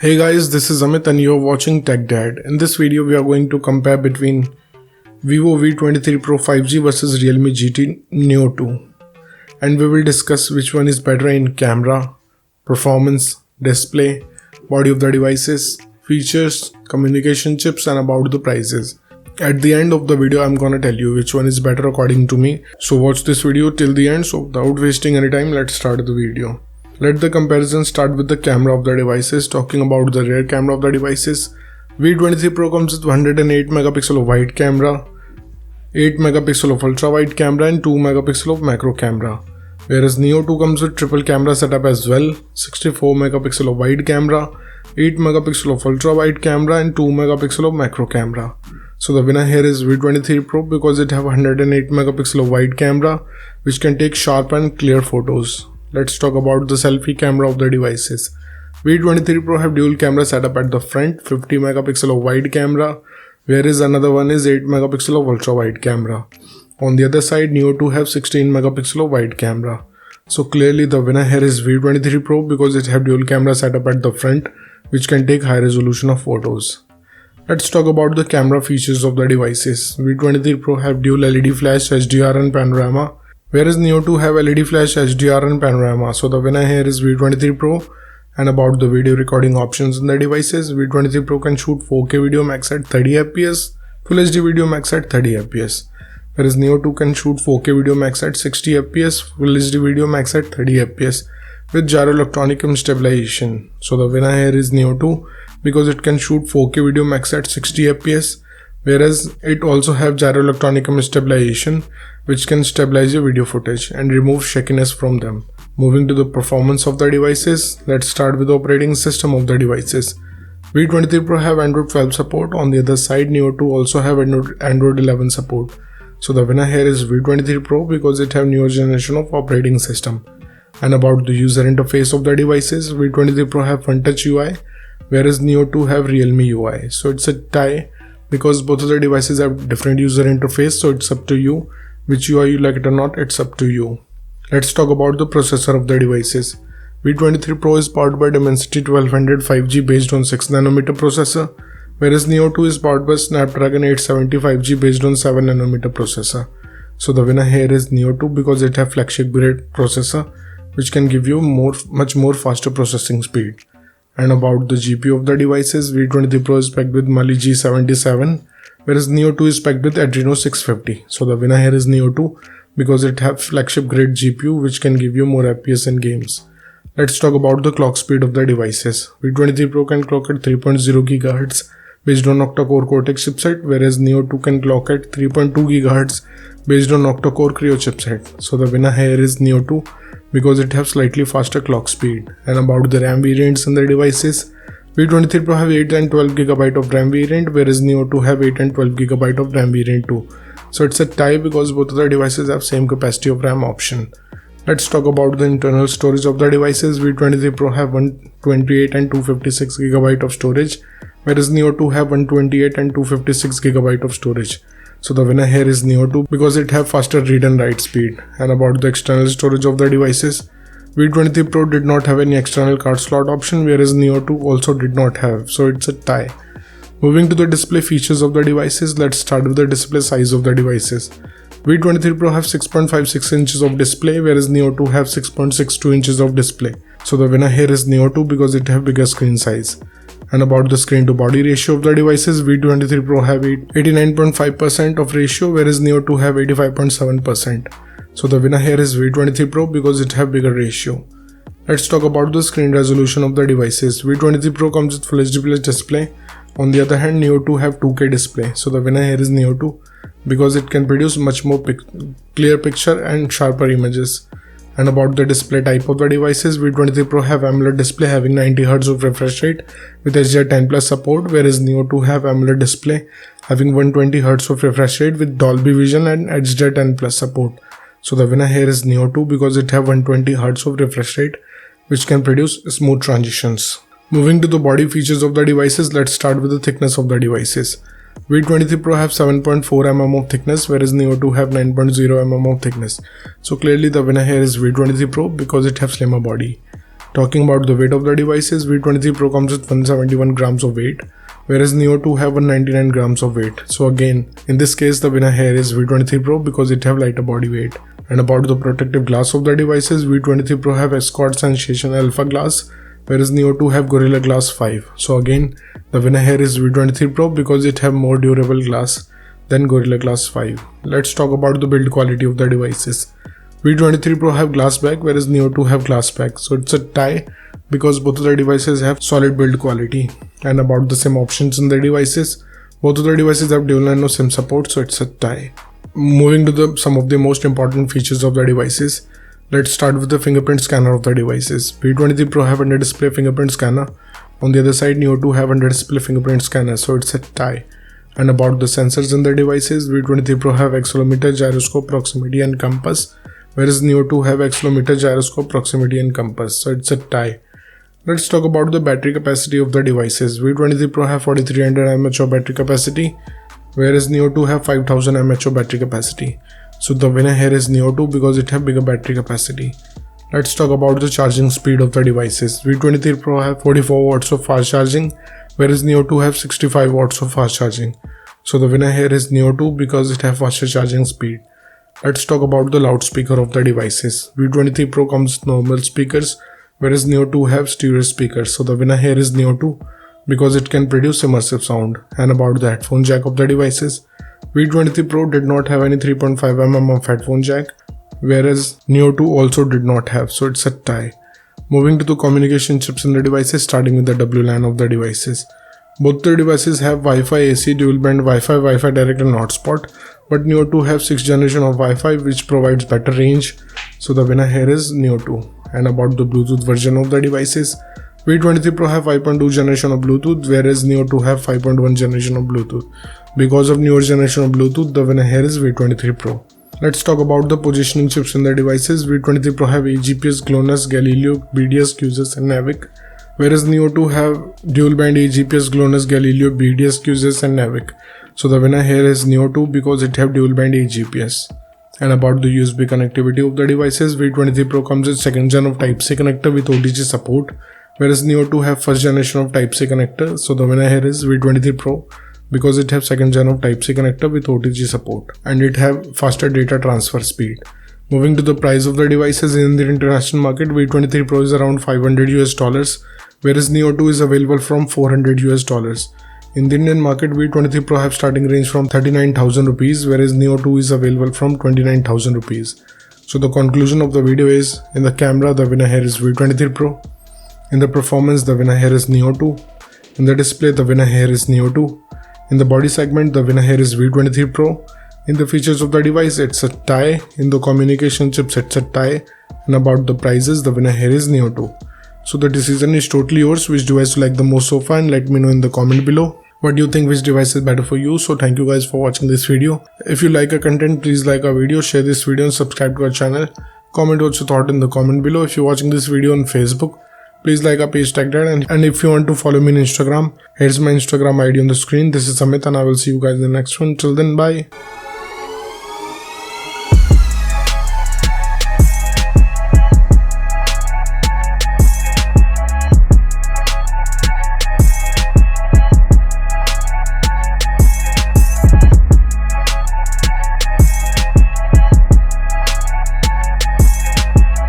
Hey guys, this is Amit and you're watching Tech Dad. In this video we are going to compare between Vivo V23 Pro 5G versus Realme GT Neo 2. And we will discuss which one is better in camera, performance, display, body of the devices, features, communication chips and about the prices. At the end of the video I'm gonna tell you which one is better according to me. So watch this video till the end. So without wasting any time, let's start the video. Let the comparison start with the camera of the devices. Talking about the rear camera of the devices, V23 Pro comes with 108 megapixel of wide camera, 8 megapixel of ultra wide camera and 2 megapixel of macro camera. Whereas Neo 2 comes with triple camera setup as well, 64 megapixel of wide camera, 8 megapixel of ultra wide camera and 2 megapixel of macro camera. So the winner here is V23 Pro because it have 108 megapixel of wide camera which can take sharp and clear photos. Let's talk about the selfie camera of the devices. V23 Pro have dual camera setup at the front, 50 megapixel of wide camera, whereas another one is 8 megapixel of ultra wide camera. On the other side, Neo 2 have 16 megapixel of wide camera. So clearly the winner here is V23 Pro because it have dual camera setup at the front, which can take high resolution of photos. Let's talk about the camera features of the devices. V23 Pro have dual LED flash, HDR and panorama, whereas Neo 2 have LED flash, HDR and panorama. So the winner here is V23 Pro. And about the video recording options in the devices, V23 Pro can shoot 4K video max at 30 fps, Full HD video max at 30 fps. Whereas Neo 2 can shoot 4K video max at 60 fps, Full HD video max at 30 fps with gyro electronic stabilization. So the winner here is Neo 2 because it can shoot 4K video max at 60 fps. Whereas it also have gyro electronic stabilization which can stabilize your video footage and remove shakiness from them. Moving to the performance of the devices, let's start with the operating system of the devices. V23 Pro have Android 12 support. On the other side, Neo 2 also have Android 11 support. So the winner here is V23 Pro because it have newer generation of operating system. And about the user interface of the devices, V23 Pro have Fun Touch UI, whereas Neo 2 have Realme UI. So it's a tie because both of the devices have different user interface, so it's up to you. Which UI you like it or not, it's up to you. Let's talk about the processor of the devices. V23 Pro is powered by Dimensity 1200 5G based on 6nm processor, whereas Neo 2 is powered by Snapdragon 870 5G based on 7nm processor. So the winner here is Neo 2 because it have flagship grade processor which can give you much more faster processing speed. And about the GPU of the devices, V23 Pro is packed with Mali G77, whereas Neo 2 is packed with Adreno 650. So the winner here is Neo 2 because it have flagship grade GPU which can give you more FPS in games. Let's talk about the clock speed of the devices. V23 Pro can clock at 3.0 GHz based on octa-core Cortex chipset, whereas Neo 2 can clock at 3.2 GHz based on octa-core Creo chipset. So the winner here is Neo 2 because it have slightly faster clock speed. And about the RAM variants in the devices, V23 Pro have 8 and 12 GB of RAM variant, whereas Neo 2 have 8 and 12 GB of RAM variant too. So it's a tie because both of the devices have same capacity of RAM option. Let's talk about the internal storage of the devices. V23 Pro have 128 and 256 GB of storage, whereas Neo 2 have 128 and 256 GB of storage. So the winner here is Neo 2 because it have faster read and write speed. And about the external storage of the devices, V23 Pro did not have any external card slot option, whereas Neo 2 also did not have, so it's a tie. Moving to the display features of the devices, let's start with the display size of the devices. V23 Pro have 6.56 inches of display, whereas Neo 2 have 6.62 inches of display. So the winner here is Neo 2 because it have bigger screen size. And about the screen to body ratio of the devices, V23 Pro have 89.5% of ratio, whereas Neo 2 have 85.7%. So the winner here is V23 Pro because it have bigger ratio. Let's talk about the screen resolution of the devices. V23 Pro comes with Full HD Plus display. On the other hand, Neo 2 have 2K display. So the winner here is Neo 2 because it can produce much more clear picture and sharper images. And about the display type of the devices, V23 Pro have AMOLED display having 90Hz of refresh rate with HDR10 Plus support, whereas Neo 2 have AMOLED display having 120Hz of refresh rate with Dolby Vision and HDR10 Plus support. So the winner here is Neo 2 because it have 120Hz of refresh rate which can produce smooth transitions. Moving to the body features of the devices, let's start with the thickness of the devices. V23 Pro have 7.4 mm of thickness, whereas Neo 2 have 9.0 mm of thickness. So clearly the winner here is V23 Pro because it have slimmer body. Talking about the weight of the devices, V23 Pro comes with 171 grams of weight, whereas Neo 2 have 199 grams of weight. So again, in this case the winner here is V23 Pro because it have lighter body weight. And about the protective glass of the devices, V23 Pro have Escort Sensation Alpha Glass, whereas Neo 2 have Gorilla Glass 5. So again, the winner here is V23 Pro because it have more durable glass than Gorilla Glass 5. Let's talk about the build quality of the devices. V23 Pro have glass back, whereas Neo 2 have glass back. So it's a tie because both of the devices have solid build quality. And about the SIM options in the devices, both of the devices have dual nano SIM support, so it's a tie. Moving to some of the most important features of the devices, let's start with the fingerprint scanner of the devices. V23 Pro have under display fingerprint scanner. On the other side, Neo 2 have under display fingerprint scanner, so it's a tie. And about the sensors in the devices, V23 Pro have accelerometer, gyroscope, proximity and compass, whereas Neo 2 have accelerometer, gyroscope, proximity and compass, so it's a tie. Let's talk about the battery capacity of the devices. V23 Pro have 4300 mAh of battery capacity, whereas Neo 2 have 5000 mAh of battery capacity. So the winner here is Neo 2 because it have bigger battery capacity. Let's talk about the charging speed of the devices. V23 Pro have 44 watts of fast charging, whereas Neo 2 have 65 watts of fast charging. So the winner here is Neo 2 because it have faster charging speed. Let's talk about the loudspeaker of the devices. V23 Pro comes with normal speakers, whereas Neo 2 have stereo speakers. So the winner here is Neo 2 because it can produce immersive sound. And about the headphone jack of the devices, V23 Pro did not have any 3.5mm of headphone jack, whereas Neo 2 also did not have, so it's a tie. Moving to the communication chips in the devices, starting with the WLAN of the devices. Both the devices have Wi-Fi AC, dual band Wi-Fi, Wi-Fi direct and hotspot, but Neo 2 have 6th generation of Wi-Fi which provides better range, so the winner here is Neo 2. And about the Bluetooth version of the devices, V23 Pro have 5.2 generation of Bluetooth, whereas Neo 2 have 5.1 generation of Bluetooth. Because of newer generation of Bluetooth, the winner here is V23 Pro. Let's talk about the positioning chips in the devices. V23 Pro have AGPS, GLONASS, Galileo, BDS, QSS and NAVIC, whereas Neo 2 have dual band AGPS, GLONASS, Galileo, BDS, QSS and NAVIC. So the winner here is Neo 2 because it have dual band AGPS. And about the USB connectivity of the devices, V23 Pro comes with 2nd gen of Type-C connector with OTG support, whereas Neo 2 have 1st generation of Type-C connector. So the winner here is V23 Pro because it have 2nd gen of Type-C connector with OTG support, and it have faster data transfer speed. Moving to the price of the devices in the international market, V23 Pro is around $500 whereas Neo 2 is available from $400. In the Indian market, V23 Pro have starting range from 39,000 rupees, whereas Neo 2 is available from 29,000 rupees. So the conclusion of the video is, in the camera, the winner here is V23 Pro. In the performance, the winner here is Neo 2. In the display, the winner here is Neo 2. In the body segment, the winner here is V23 Pro. In the features of the device, it's a tie. In the communication chips, it's a tie. And about the prices, the winner here is Neo 2. So the decision is totally yours, which device you like the most so far, and let me know in the comment below. What do you think, which device is better for you? So thank you guys for watching this video. If you like our content, please like our video, share this video and subscribe to our channel. Comment what you thought in the comment below. If you're watching this video on Facebook, please like our page TechDad, and if you want to follow me on Instagram, here's my Instagram ID on the screen. This is Amit and I will see you guys in the next one. Till then, bye.